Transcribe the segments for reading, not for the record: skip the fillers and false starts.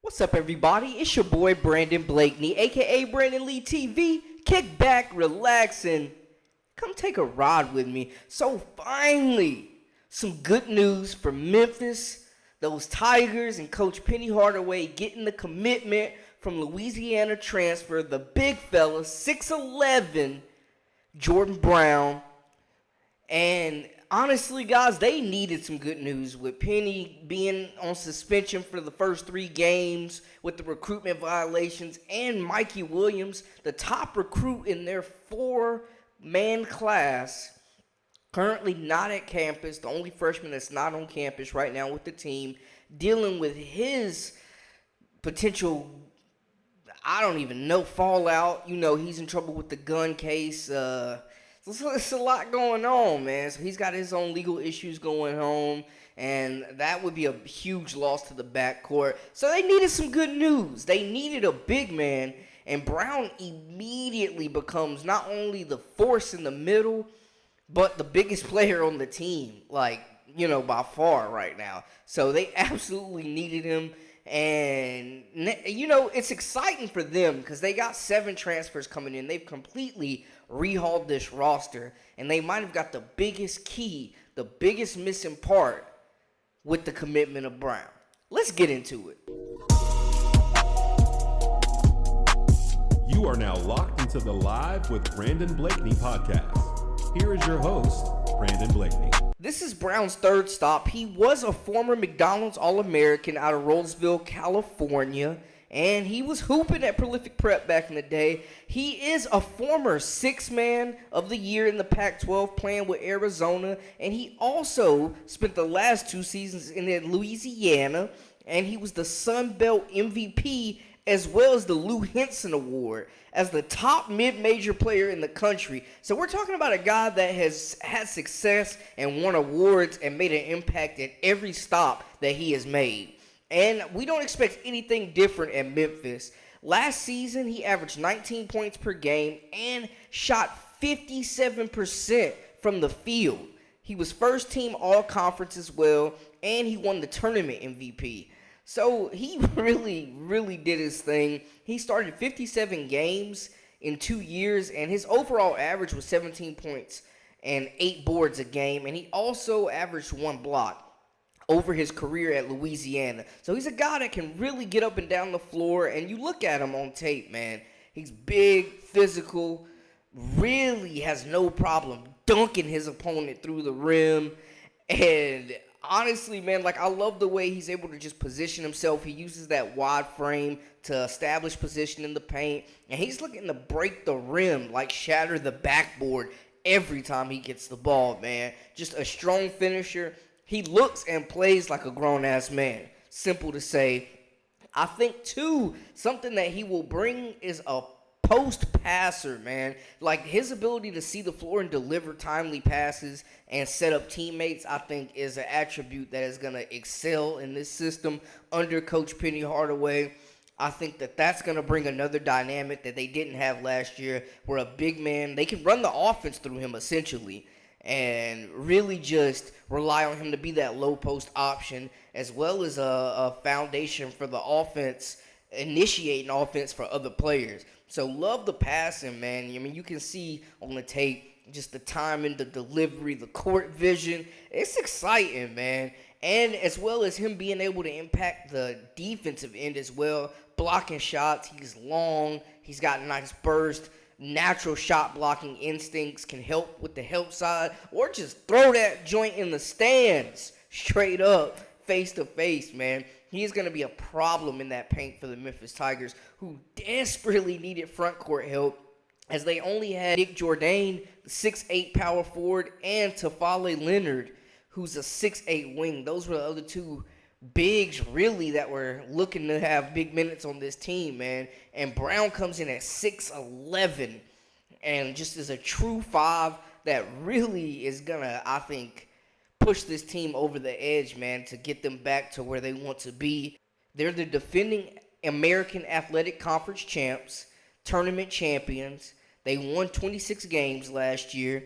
What's up, everybody? It's your boy Brandon Blakeney, aka Brandon Lee TV. Kick back, relax, and come take a ride with me. So finally, some good news for Memphis. Those Tigers and Coach Penny Hardaway getting the commitment from Louisiana transfer, the big fella, 6'11", Jordan Brown. And honestly, guys, they needed some good news with Penny being on suspension for the first 3 games with the recruitment violations, and Mikey Williams, the top recruit in their 4-man class, currently not at campus, the only freshman that's not on campus right now with the team, dealing with his potential, I don't even know, fallout. You know, he's in trouble with the gun case. It's a lot going on, man. So he's got his own legal issues going on, and that would be a huge loss to the backcourt. So they needed some good news. They needed a big man, and Brown immediately becomes not only the force in the middle, but the biggest player on the team, by far right now. So they absolutely needed him. And, it's exciting for them because they got 7 transfers coming in. They've completely rehauled this roster, and they might have got the biggest key, the biggest missing part with the commitment of Brown. Let's get into it. You are now locked into the Live with Brandon Blakeney podcast. Here is your host, Brandon Blakeney. This is Brown's 3rd stop. He was a former McDonald's All-American out of Roseville, California, and he was hooping at Prolific Prep back in the day. He is a former 6th Man of the Year in the Pac-12 playing with Arizona, and he also spent the last 2 seasons in Louisiana, and he was the Sun Belt MVP as well as the Lou Henson Award as the top mid-major player in the country. So we're talking about a guy that has had success and won awards and made an impact at every stop that he has made. And we don't expect anything different at Memphis. Last season, he averaged 19 points per game and shot 57% from the field. He was first team all-conference as well, and he won the tournament MVP. So he really did his thing. He started 57 games in 2 years, and his overall average was 17 points and 8 boards a game. And he also averaged 1 block over his career at Louisiana. So he's a guy that can really get up and down the floor, and you look at him on tape, man. He's big, physical, really has no problem dunking his opponent through the rim. And honestly, man, I love the way he's able to just position himself. He uses that wide frame to establish position in the paint, and he's looking to break the rim, shatter the backboard every time he gets the ball, man. Just a strong finisher. He looks and plays like a grown-ass man. Simple to say. I think, too, something that he will bring is a post passer, man. His ability to see the floor and deliver timely passes and set up teammates, I think, is an attribute that is going to excel in this system under Coach Penny Hardaway. I think that that's going to bring another dynamic that they didn't have last year, where a big man, they can run the offense through him essentially and really just rely on him to be that low post option, as well as a foundation for the offense, initiating offense for other players. So love the passing, man. I mean, you can see on the tape just the timing, the delivery, the court vision. It's exciting, man. And as well as him being able to impact the defensive end as well, blocking shots. He's long. He's got a nice burst. Natural shot blocking instincts, can help with the help side, or just throw that joint in the stands straight up, face to face, man. He's going to be a problem in that paint for the Memphis Tigers, who desperately needed front court help, as they only had Nick Jourdain, the 6'8" power forward, and Tafale Leonard, who's a 6'8" wing. Those were the other 2 bigs, really, that were looking to have big minutes on this team, man. And Brown comes in at 6'11", and just is a true 5 that really is going to, I think, push this team over the edge, man, to get them back to where they want to be. They're the defending American Athletic Conference champs, tournament champions. They won 26 games last year,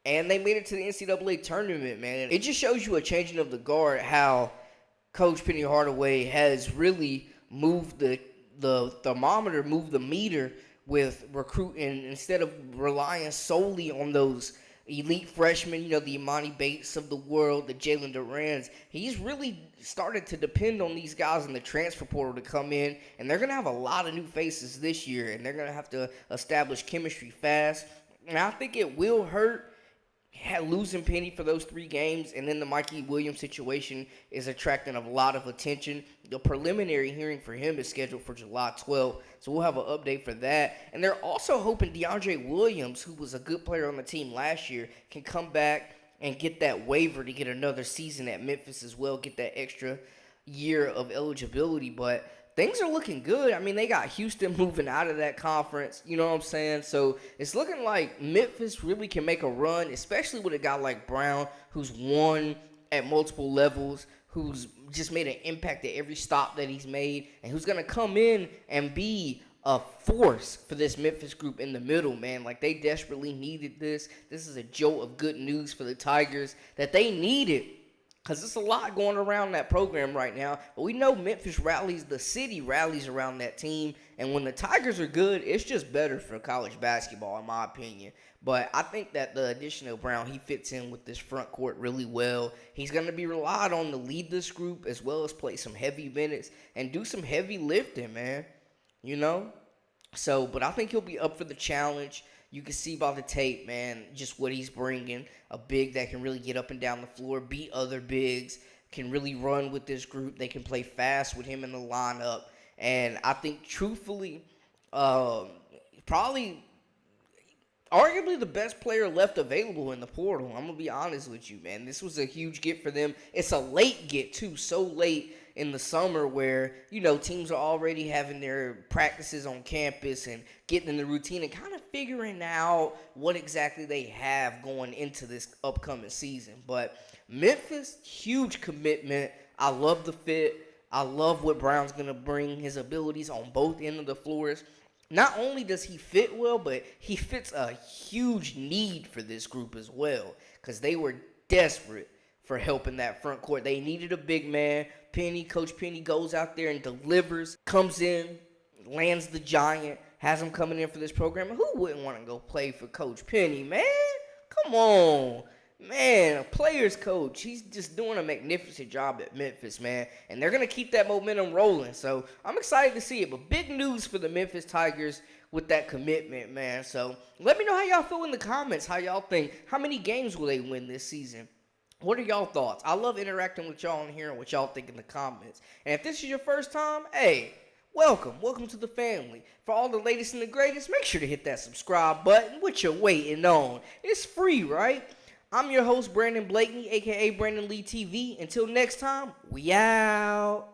and they made it to the NCAA tournament, man. It just shows you a changing of the guard, how Coach Penny Hardaway has really move the thermometer, move the meter with recruiting instead of relying solely on those elite freshmen, the Imani Bates of the world, the Jalen Durans. He's really started to depend on these guys in the transfer portal to come in, and they're going to have a lot of new faces this year, and they're going to have to establish chemistry fast. And I think it will hurt losing Penny for those 3 games, and then the Mikey Williams situation is attracting a lot of attention. The preliminary hearing for him is scheduled for July 12th, so we'll have an update for that. And they're also hoping DeAndre Williams, who was a good player on the team last year, can come back and get that waiver to get another season at Memphis as well, get that extra year of eligibility. But things are looking good. I mean, they got Houston moving out of that conference, you know what I'm saying? So it's looking like Memphis really can make a run, especially with a guy like Brown, who's won at multiple levels, who's just made an impact at every stop that he's made, and who's going to come in and be a force for this Memphis group in the middle, man. Like, they desperately needed this. This is a jolt of good news for the Tigers that they needed, because there's a lot going around that program right now. But we know Memphis rallies, the city rallies around that team. And when the Tigers are good, it's just better for college basketball, in my opinion. But I think that the addition of Brown, he fits in with this front court really well. He's going to be relied on to lead this group as well as play some heavy minutes and do some heavy lifting, man. So, but I think he'll be up for the challenge. You can see by the tape, man, just what he's bringing. A big that can really get up and down the floor, beat other bigs, can really run with this group. They can play fast with him in the lineup. And I think, truthfully, probably arguably the best player left available in the portal. I'm going to be honest with you, man. This was a huge get for them. It's a late get, too, so late in the summer where, teams are already having their practices on campus and getting in the routine and kind of figuring out what exactly they have going into this upcoming season. But Memphis, huge commitment. I love the fit. I love what Brown's going to bring, his abilities on both ends of the floors. Not only does he fit well, but he fits a huge need for this group as well, because they were desperate for help in that front court. They needed a big man. Coach Penny goes out there and delivers, comes in, lands the giant, has him coming in for this program. Who wouldn't want to go play for Coach Penny, man? Come on. Man, a player's coach. He's just doing a magnificent job at Memphis, man. And they're going to keep that momentum rolling. So I'm excited to see it. But big news for the Memphis Tigers with that commitment, man. So let me know how y'all feel in the comments. How y'all think. How many games will they win this season? What are y'all thoughts? I love interacting with y'all and hearing what y'all think in the comments. And if this is your first time, hey, welcome. Welcome to the family. For all the latest and the greatest, make sure to hit that subscribe button. What you waiting on? It's free, right? I'm your host, Brandon Blakeney, a.k.a. Brandon Lee TV. Until next time, we out.